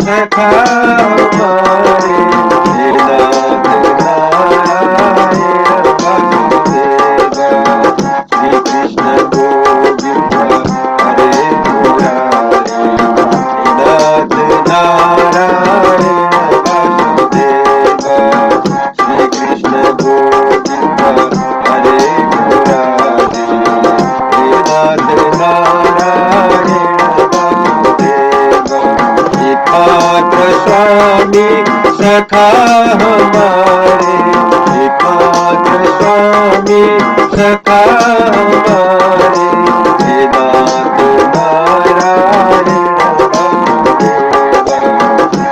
सखा हमारे, हे नाथ नारायण वासुदेवा, श्री कृष्ण गोविंद हरे मुरारी, हे नाथ नारायण वासुदेवा, श्री कृष्ण गोविंद हरे मुरारी, हे नाथ नारायण वासुदेवा, एकमात्र स्वामी सखा हमारे, एकमात्र स्वामी सखा हमारे, हे नाथ नारायण वासुदेवा,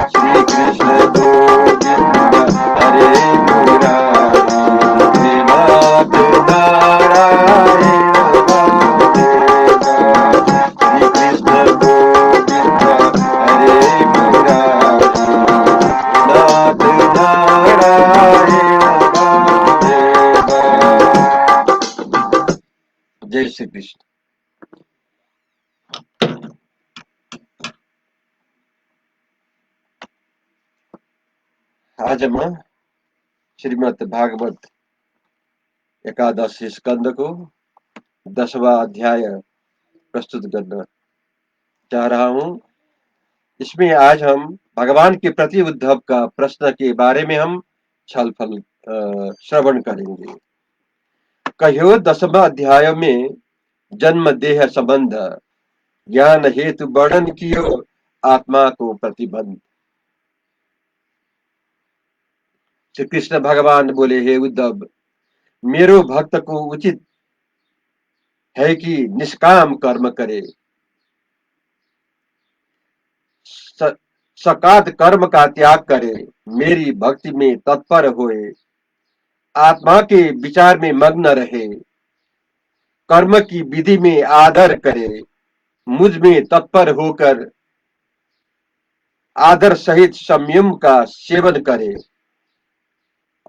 श्री कृष्ण गोविंद हरे मुरारी, हे नाथ नारायण वासुदेवा, श्री कृष्ण गोविंद हरे मुरारी, नाथ नारायण वासुदेवा। जय श्री कृष्ण। आज हम श्रीमद् भागवत एकादशी स्कंद को 10वां अध्याय प्रस्तुत करना चाह रहा हूं। इसमें आज हम भगवान के प्रति उद्धव का प्रश्न के बारे में हम छलफल श्रवण करेंगे। कहो 10वां अध्याय में जन्म देह संबंध ज्ञान हेतु वर्णन कियो आत्मा को प्रतिबंध। श्री कृष्ण भगवान बोले, हे उद्धव, मेरो भक्त को उचित है कि निष्काम कर्म करे, सकात कर्म का त्याग करे, मेरी भक्ति में तत्पर होए, आत्मा के विचार में मग्न रहे, कर्म की विधि में आदर करे, मुझ में तत्पर होकर आदर सहित संयम का सेवन करे,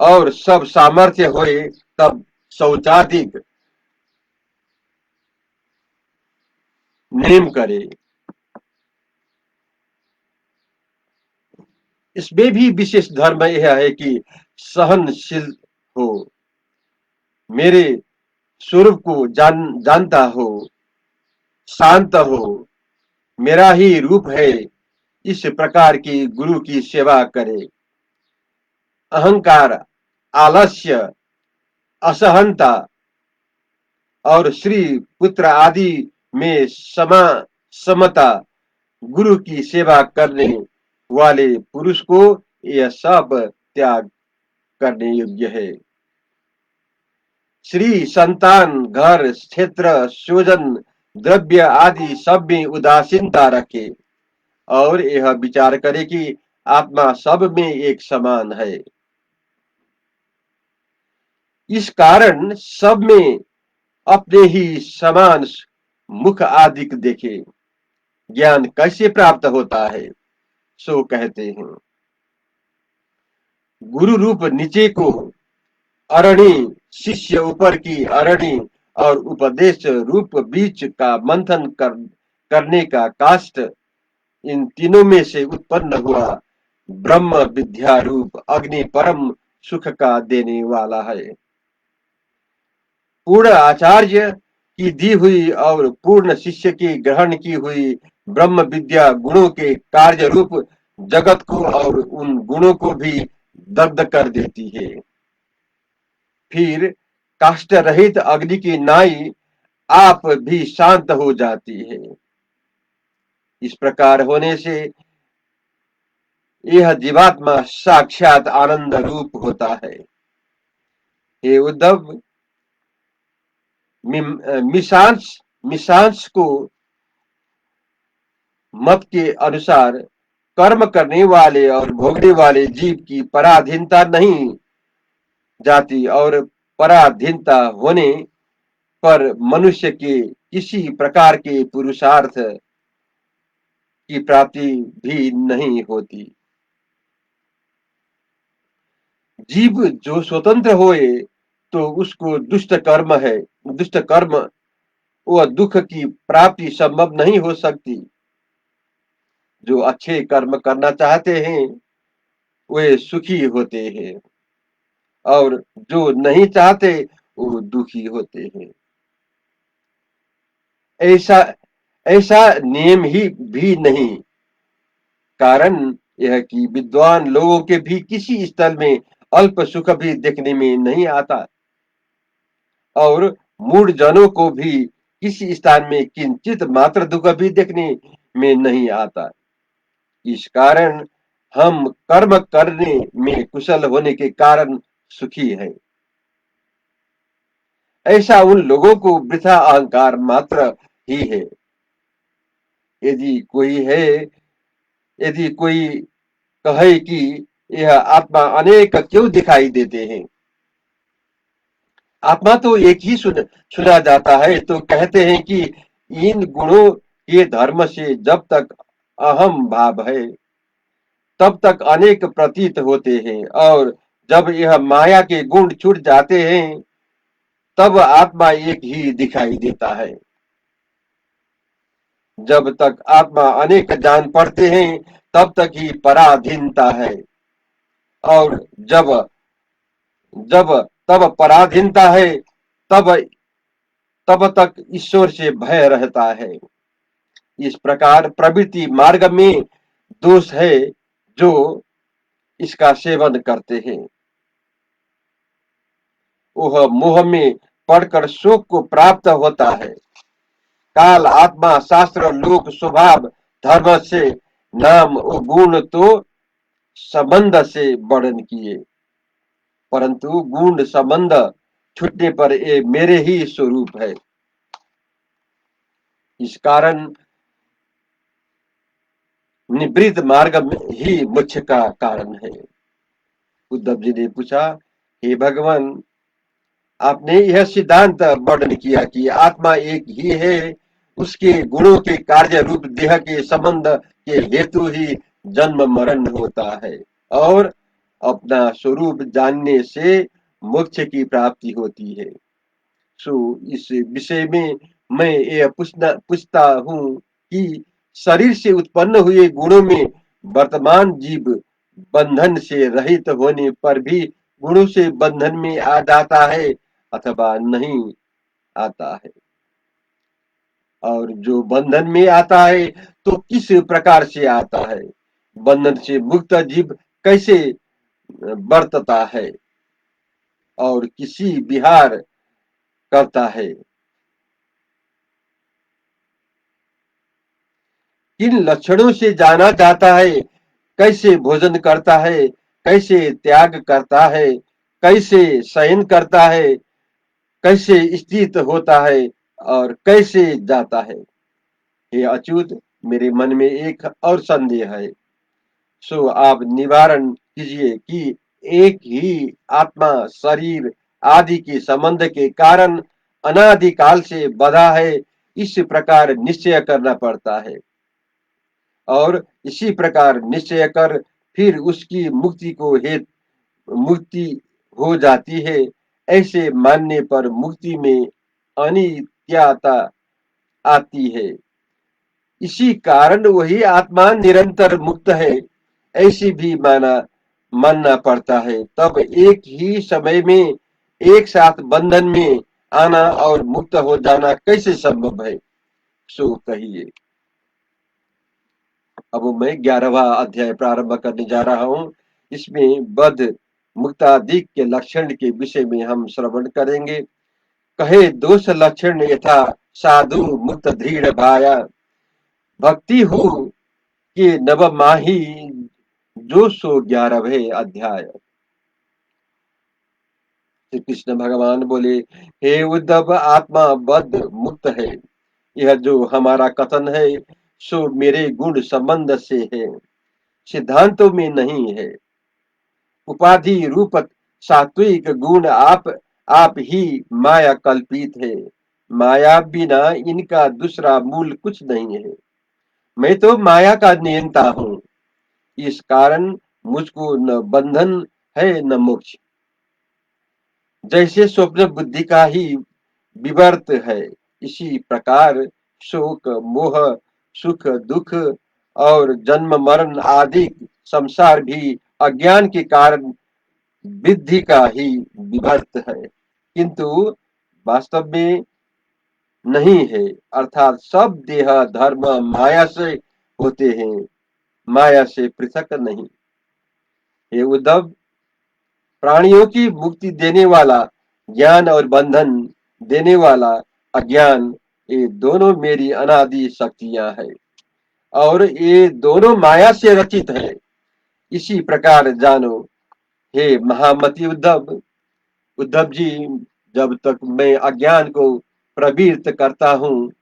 और सब सामर्थ्य होए तब शौचाधिक नेम करे। इसमें भी विशेष धर्म यह है कि सहनशील हो, मेरे स्वरूप को जानता हो, शांत हो, मेरा ही रूप है, इस प्रकार की गुरु की सेवा करे। अहंकार, आलस्य, असहनता और श्री पुत्र आदि में समता गुरु की सेवा करने वाले पुरुष को यह सब त्याग करने योग्य है। श्री संतान, घर, क्षेत्र, स्वजन, द्रव्य आदि सब में उदासीनता रखे और यह विचार करे कि आत्मा सब में एक समान है। इस कारण सब में अपने ही समान मुख आदि देखे। ज्ञान कैसे प्राप्त होता है, सो कहते हैं। गुरु रूप नीचे को अरणी, शिष्य ऊपर की अरणी, और उपदेश रूप बीच का मंथन करने का काष्ठ, इन तीनों में से उत्पन्न हुआ ब्रह्म विद्या रूप अग्नि परम सुख का देने वाला है। पूर्ण आचार्य की दी हुई और पूर्ण शिष्य की ग्रहण की हुई ब्रह्म विद्या गुणों के कार्य रूप जगत को और उन गुणों को भी दग्ध कर देती है। फिर काष्ठ रहित अग्नि की नाई आप भी शांत हो जाती है। इस प्रकार होने से यह जीवात्मा साक्षात आनंद रूप होता है। हे उद्धव, मिशांश को मत के अनुसार कर्म करने वाले और भोगने वाले जीव की पराधीनता नहीं जाती, और पराधीनता होने पर मनुष्य के किसी प्रकार के पुरुषार्थ की प्राप्ति भी नहीं होती। जीव जो स्वतंत्र होए तो उसको दुष्ट कर्म वह दुख की प्राप्ति संभव नहीं हो सकती। जो अच्छे कर्म करना चाहते हैं वे सुखी होते हैं और जो नहीं चाहते वो दुखी होते हैं। ऐसा ऐसा नियम ही भी नहीं। कारण यह कि विद्वान लोगों के भी किसी स्थल में अल्प सुख भी देखने में नहीं आता और मूढ़ जनों को भी किसी स्थान में किंचित मात्र दुख भी देखने में नहीं आता। इस कारण हम कर्म करने में कुशल होने के कारण सुखी हैं। ऐसा उन लोगों को वृथा अहंकार मात्र ही है। यदि कोई है यदि कोई कहे कि यह आत्मा अनेक क्यों दिखाई देते हैं, आत्मा तो एक ही सुना जाता है, तो कहते हैं कि इन गुणों के धर्म से जब तक अहम भाव है तब तक अनेक प्रतीत होते हैं और जब यह माया के गुण छूट जाते हैं तब आत्मा एक ही दिखाई देता है। जब तक आत्मा अनेक जान पड़ते हैं तब तक ही पराधीनता है और जब जब तब पराधीनता है तब तब तक ईश्वर से भय रहता है। इस प्रकार प्रवृत्ति मार्ग में दोष है जो इसका सेवन करते हैं। वह मोह में पड़कर शोक को प्राप्त होता है। काल आत्मा शास्त्र लोक स्वभाव धर्म से नाम और गुण तो संबंध से वर्णन किए, परंतु गुण संबंध छूटने पर ये मेरे ही स्वरूप है। इस कारण निवृत्त मार्ग ही मोक्ष का कारण है। उद्धव जी ने पूछा, हे भगवान, आपने यह सिद्धांत वर्णन किया कि आत्मा एक ही है, उसके गुणों के कार्य रूप देह के संबंध के हेतु ही जन्म मरण होता है और अपना स्वरूप जानने से मोक्ष की प्राप्ति होती है। सो इस विषय में मैं यह पूछता हूँ कि शरीर से उत्पन्न हुए गुणों में वर्तमान जीव बंधन से रहित होने पर भी गुणों से बंधन में आ जाता है अथवा नहीं आता है, और जो बंधन में आता है तो किस प्रकार से आता है, बंधन से मुक्त जीव कैसे बरतता है और किसी विहार करता है, किन लक्षणों से जाना जाता है, कैसे भोजन करता है, कैसे त्याग करता है, कैसे शयन करता है, कैसे स्थित होता है और कैसे जाता है। हे अच्युत, मेरे मन में एक और संदेह है, सो आप निवारण कीजिए कि एक ही आत्मा शरीर आदि के संबंध के कारण अनादिकाल से बधा है, इस प्रकार निश्चय करना पड़ता है और इसी प्रकार निश्चय कर फिर उसकी मुक्ति को हेतु मुक्ति हो जाती है। ऐसे मानने पर मुक्ति में अनित्यता आती है। इसी कारण वही आत्मा निरंतर मुक्त है, ऐसी भी मानना पड़ता है। तब एक ही समय में एक साथ बंधन में आना और मुक्त हो जाना कैसे संभव है, सो कहिए। अब मैं 11वां अध्याय प्रारंभ करने जा रहा हूँ। इसमें बद्ध मुक्तादिक के लक्षण के विषय में हम श्रवण करेंगे। कहे दोष लक्षण यथा साधु मुक्त दृढ़ भाया, भक्ति हो के नव माही जो सो 11वें अध्याय। श्री कृष्ण भगवान बोले, हे उद्धव, आत्मा बद्ध मुक्त है। यह जो हमारा कथन है सो मेरे गुण संबंध से है, सिद्धांतों में नहीं है। उपाधि रूप सात्विक गुण आप ही माया कल्पित है। माया बिना इनका दूसरा मूल कुछ नहीं है। मैं तो माया का नियंता हूँ, इस कारण मुझको न बंधन है न मोक्ष। जैसे स्वप्न बुद्धि का ही विवर्त है, इसी प्रकार शोक मोह सुख दुख और जन्म मरण आदि संसार भी अज्ञान के कारण वृद्धि का ही विवर्त है, किंतु वास्तव में नहीं है। अर्थात सब देह धर्म माया से होते हैं, माया से पृथक नहीं। हे उद्धव, प्राणियों की मुक्ति देने वाला ज्ञान और बंधन देने वाला अज्ञान, ये दोनों मेरी अनादि शक्तियां हैं और ये दोनों माया से रचित है। इसी प्रकार जानो हे महामति उद्धव। उद्धव जी, जब तक मैं अज्ञान को प्रवृत्त करता हूँ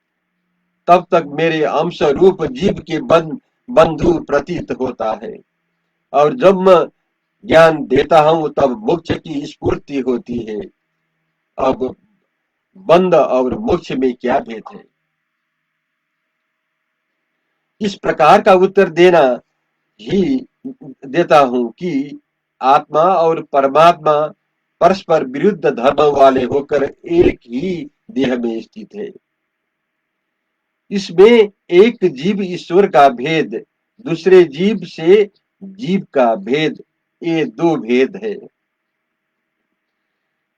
तब तक मेरे अंश रूप जीव के बंधु प्रतीत होता है, और जब मैं ज्ञान देता हूँ तब मोक्ष की स्फूर्ति होती है। अब बंध और मोक्ष में क्या भेद है? इस प्रकार का उत्तर ही देता हूँ कि आत्मा और परमात्मा परस्पर विरुद्ध धर्म वाले होकर एक ही देह में स्थित है। इसमें एक जीव ईश्वर का भेद, दूसरे जीव से जीव का भेद, ये दो भेद है।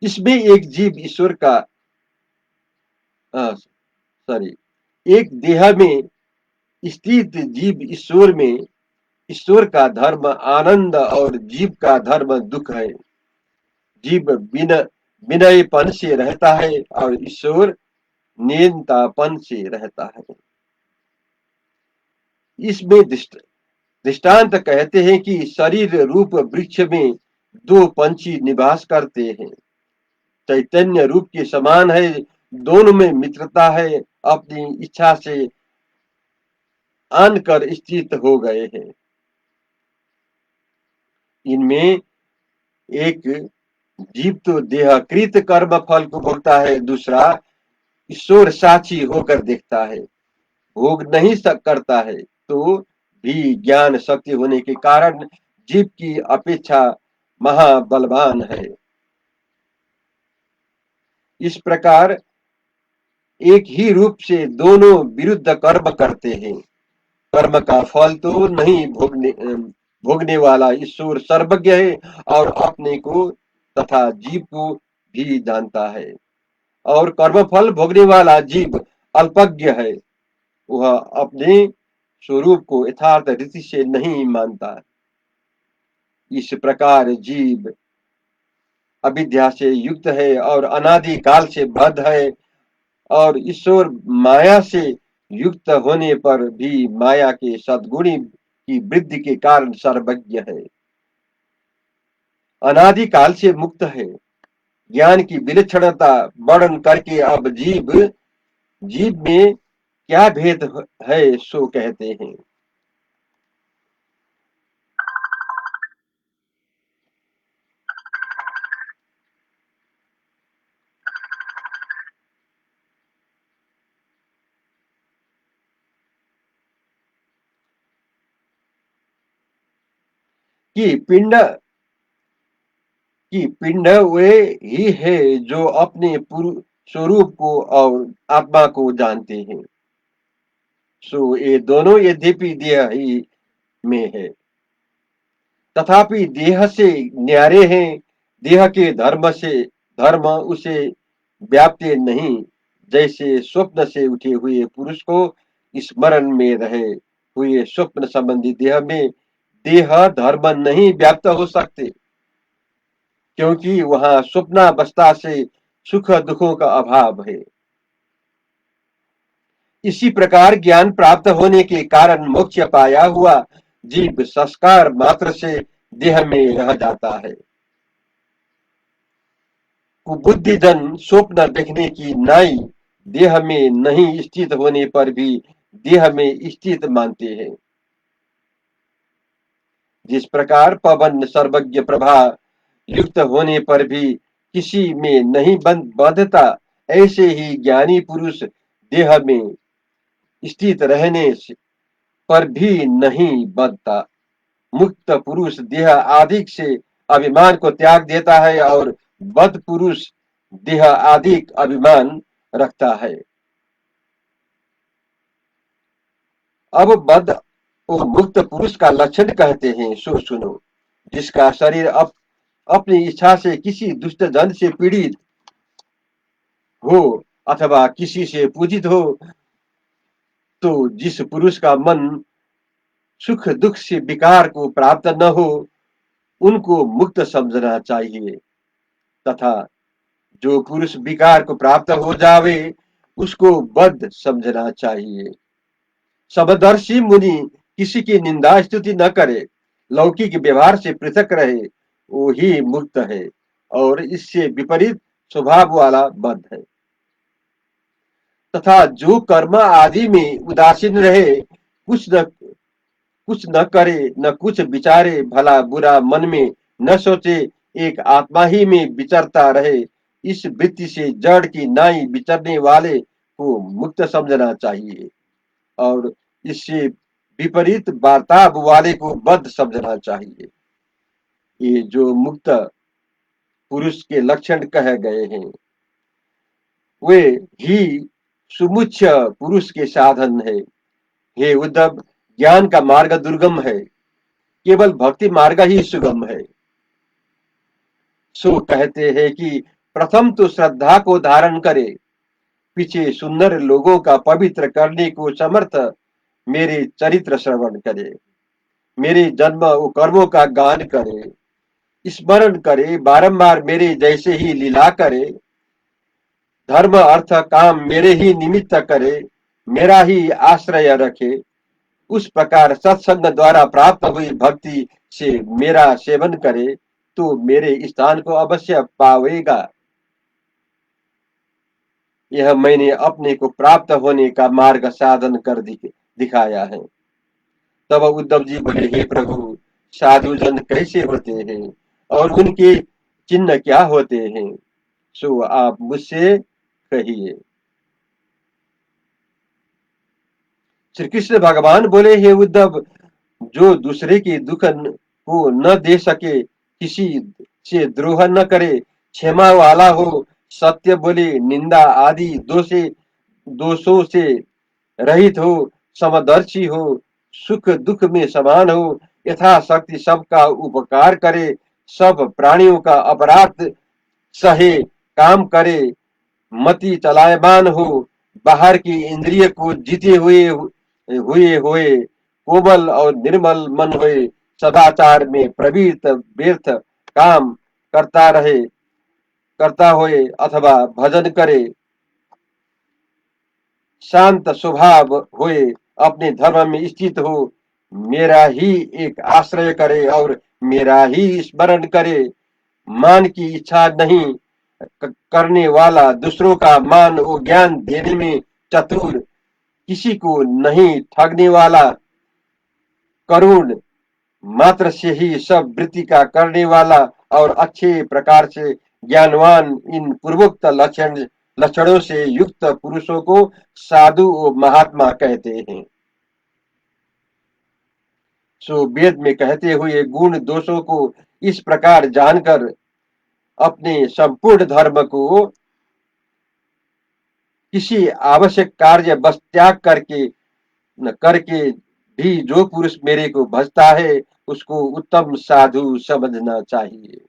इसमें एक जीव ईश्वर का सॉरी एक देह में स्थित जीव ईश्वर में, ईश्वर का धर्म आनंद और जीव का धर्म दुख है। जीव विनयपन से रहता है और ईश्वर नियंतापन से रहता है। इसमें दृष्टांत कहते हैं कि शरीर रूप वृक्ष में दो पंछी निवास करते हैं, चैतन्य रूप के समान है, दोनों में मित्रता है, अपनी इच्छा से आन कर स्थित हो गए हैं। इनमें एक जीव तो देहकृत कर्म फल को भोगता है, दूसरा ईश्वर साक्षी होकर देखता है, भोग नहीं करता है, तो भी ज्ञान शक्ति होने के कारण जीव की अपेक्षा महाबलवान है। इस प्रकार एक ही रूप से दोनों विरुद्ध कर्म करते हैं। कर्म का फल तो नहीं भोगने वाला ईश्वर सर्वज्ञ है और अपने को तथा जीव को भी जानता है, और कर्म फल भोगने वाला जीव अल्पज्ञ है, वह अपने स्वरूप को यथार्थ रीति से नहीं मानता। इस प्रकार जीव अविद्या से युक्त है और अनादि काल से बद्ध है, और ईश्वर माया से युक्त होने पर भी माया के सद्गुणी की वृद्धि के कारण सर्वज्ञ है, अनादि काल से मुक्त है। ज्ञान की विलक्षणता वर्णन करके अब जीव में क्या भेद है सो कहते हैं कि पिंड वे ही है जो अपने स्वरूप को और आत्मा को जानते हैं। सो ये दोनों यद्यपि देह ही में है, तथापि देह से न्यारे हैं। देह के धर्म उसे व्याप्ते नहीं, जैसे स्वप्न से उठे हुए पुरुष को स्मरण में रहे हुए स्वप्न संबंधी देह में देह धर्म नहीं व्याप्त हो सकते, क्योंकि वहां स्वप्नावस्था से सुख दुखों का अभाव है। इसी प्रकार ज्ञान प्राप्त होने के कारण मोक्ष पाया हुआ जीव संस्कार मात्र से देह में रह जाता है। कुबुद्धि जन स्वप्न देखने की नाई देह में नहीं स्थित होने पर भी देह में स्थित मानते हैं। जिस प्रकार पवन सर्वज्ञ प्रभा युक्त होने पर भी किसी में नहीं बंधता, ऐसे ही ज्ञानी पुरुष देह में स्थित रहने पर भी नहीं बंधता। मुक्त पुरुष देह आदि से अभिमान को त्याग देता है और बद्ध पुरुष देह आदि अभिमान रखता है। अब बद्ध वो मुक्त पुरुष का लक्षण कहते हैं, सो सुनो। जिसका शरीर अपनी इच्छा से किसी दुष्ट जन से पीड़ित हो अथवा किसी से पूजित हो, तो जिस पुरुष का मन सुख दुख से विकार को प्राप्त न हो, उनको मुक्त समझना चाहिए, तथा जो पुरुष विकार को प्राप्त हो जावे, उसको बद्ध समझना चाहिए। समदर्शी मुनि किसी की निंदा स्तुति न करे, लौकिक व्यवहार से पृथक रहे, वो ही मुक्त है, और इससे विपरीत स्वभाव वाला बद्ध है। तथा जो कर्म आदि में उदासीन रहे, कुछ न करे, न कुछ विचारे, भला बुरा मन में न सोचे, एक आत्मा ही में विचरता रहे, इस वृत्ति से जड़ की नाई विचरने वाले को मुक्त समझना चाहिए, और इससे विपरीत वार्ताव वाले को बद्ध समझना चाहिए। ये जो मुक्त पुरुष के लक्षण कहे गए हैं, वे ही सुमुच्य पुरुष के साधन है। हे उद्धव, ज्ञान का मार्ग दुर्गम है, केवल भक्ति मार्ग ही सुगम है। सो कहते हैं कि प्रथम तो श्रद्धा को धारण करे, पीछे सुंदर लोगों का पवित्र करने को समर्थ मेरे चरित्र श्रवण करे, मेरे जन्म व कर्मों का गान करे, स्मरण करे, बारंबार मेरे जैसे ही लीला करे, धर्म अर्थ काम मेरे ही निमित्त करे, मेरा ही आश्रय रखे, उस प्रकार सत्संग द्वारा प्राप्त हुई भक्ति से मेरा सेवन करे, तो मेरे स्थान को अवश्य पावेगा। यह मैंने अपने को प्राप्त होने का मार्ग साधन कर दिखाया है। तब उद्धव जी बोले, हे प्रभु, साधु जन कैसे होते हैं और उनके चिन्ह क्या होते हैं, सो आप मुझसे कहिए। श्री कृष्ण भगवान बोले, हे उद्धव, जो दूसरे के दुख को न दे सके, किसी से द्रोह न करे, क्षमा वाला हो, सत्य बोले, निंदा आदि दोषों से रहित हो, समदर्शी हो, सुख दुख में समान हो, यथाशक्ति सबका उपकार करे, सब प्राणियों का अपराध सहे, काम करे, मति चलायमान हो, बाहर की इंद्रिय को जीते हुए कोमल और निर्मल मन हुए, सदाचार में प्रवृत्त, व्यर्थ काम करता होए अथवा भजन करे, शांत स्वभाव होए, अपने धर्म में स्थित हो, मेरा ही एक आश्रय करे और मेरा ही स्मरण करे, मान की इच्छा नहीं करने वाला, दूसरों का मान और ज्ञान देने में चतुर, किसी को नहीं ठगने वाला, करुण मात्र से ही सब वृत्ति का करने वाला और अच्छे प्रकार से ज्ञानवान, इन पूर्वोक्त लक्षणों से युक्त पुरुषों को साधु और महात्मा कहते हैं। सो वेद में कहते हुए गुण दोषों को इस प्रकार जानकर अपने संपूर्ण धर्म को किसी आवश्यक कार्य बस त्याग करके भी जो पुरुष मेरे को भजता है, उसको उत्तम साधु समझना चाहिए।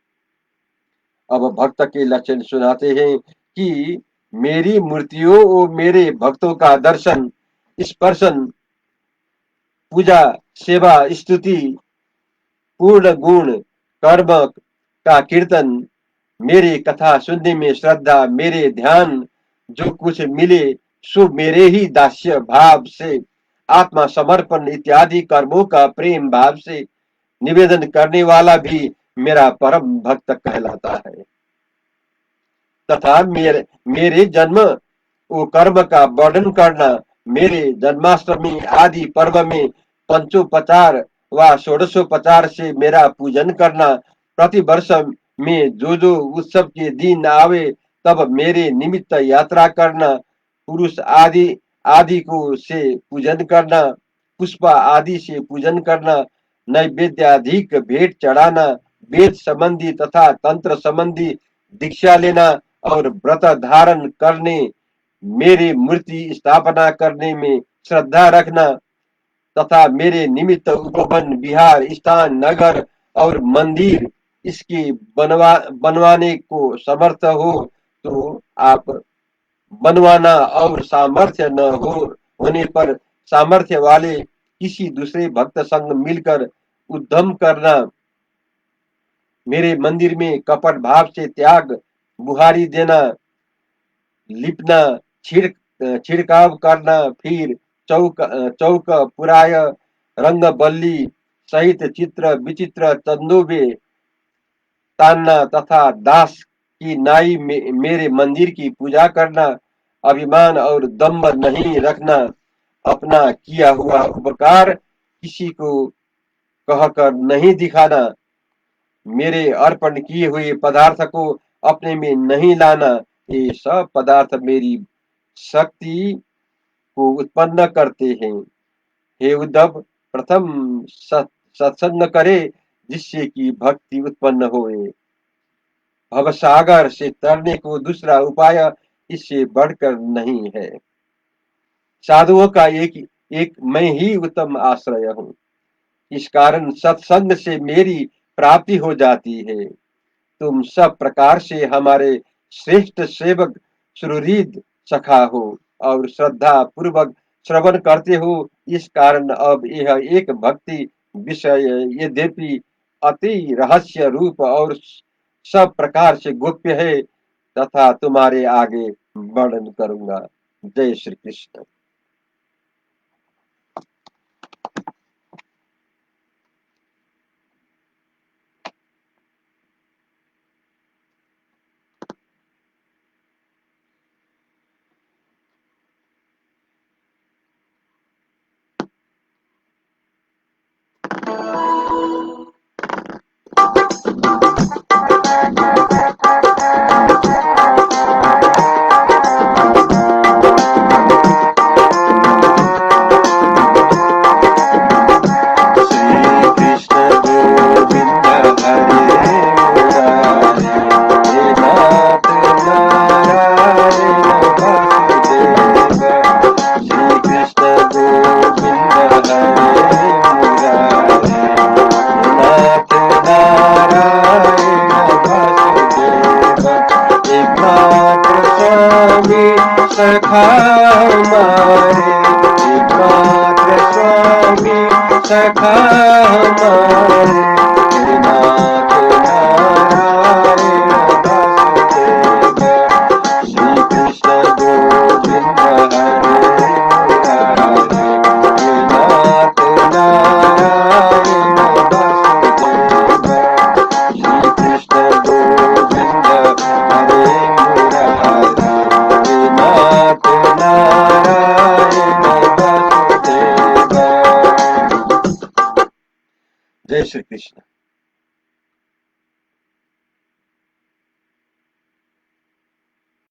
अब भक्त के लक्षण सुनाते हैं कि मेरी मूर्तियों और मेरे भक्तों का दर्शन, स्पर्शन, पूजा, सेवा, स्तुति, पूर्ण गुण कर्म का कीर्तन, मेरी कथा सुनने में श्रद्धा, मेरे ध्यान, जो कुछ मिले सो मेरे ही दास्य भाव से, आत्मा समर्पण इत्यादि कर्मों का प्रेम भाव से निवेदन करने वाला भी मेरा परम भक्त कहलाता है। तथा मेरे जन्म वो कर्म का वर्णन करना, मेरे जन्माष्टमी आदि पर्व में पंचोपचार व षोडशोपचार से मेरा पूजन करना, प्रति वर्ष में जो उत्सव के दिन आवे तब मेरे निमित्त यात्रा करना, पुरुष आदि आदि को से पूजन करना, पुष्प आदि से पूजन करना, नैवेद्याधिक भेंट चढ़ाना, वेद संबंधी तथा तंत्र संबंधी दीक्षा लेना और व्रत धारण करने, मेरी मूर्ति स्थापना करने में श्रद्धा रखना, तथा मेरे निमित्त उपवन, विहार, स्थान, नगर और मंदिर इसके बनवाने को समर्थ हो तो आप बनवाना, और सामर्थ्य न होने पर सामर्थ्य वाले किसी दूसरे भक्त संग मिलकर उद्यम करना। मेरे मंदिर में कपट भाव से त्याग, बुहारी देना, लिपना, छिड़काव करना, फिर चौक पुराय, रंग बल्ली सहित चित्र विचित्र चंदोबे तानना तथा दास की नाई मेरे मंदिर की पूजा करना, अभिमान और दम्भ नहीं रखना, अपना किया हुआ उपकार किसी को कहकर नहीं दिखाना, मेरे अर्पण किए हुए पदार्थ को अपने में नहीं लाना, ये सब पदार्थ मेरी शक्ति को उत्पन्न करते हैं। हे उद्धव, प्रथम सत्संग करे जिससे कि भक्ति उत्पन्न होए। भवसागर से तरने को दूसरा उपाय इससे बढ़कर नहीं है। साधुओं का एक मैं ही उत्तम आश्रय हूँ। इस कारण सत्संग से मेरी प्राप्ति हो जाती है। तुम सब प्रकार से हमारे श्रेष्ठ सेवक सुहृद सखा हो और श्रद्धा पूर्वक श्रवण करते हो। इस कारण अब यह एक भक्ति विषय यद्यपि अति रहस्य रूप और सब प्रकार से गोप्य है तथा तुम्हारे आगे वर्णन करूंगा। जय श्री कृष्ण। सखा हमारे, एकमात्र स्वामी सखा हमारे, हे नाथ नारायण वासुदेव, श्री कृष्ण गोविंद हरे मुरारे, हे नाथ नारायण वासुदेव, श्री कृष्ण गोविंद हरे मुरारे, नाथ नारायण वासुदेव। जय श्री कृष्ण।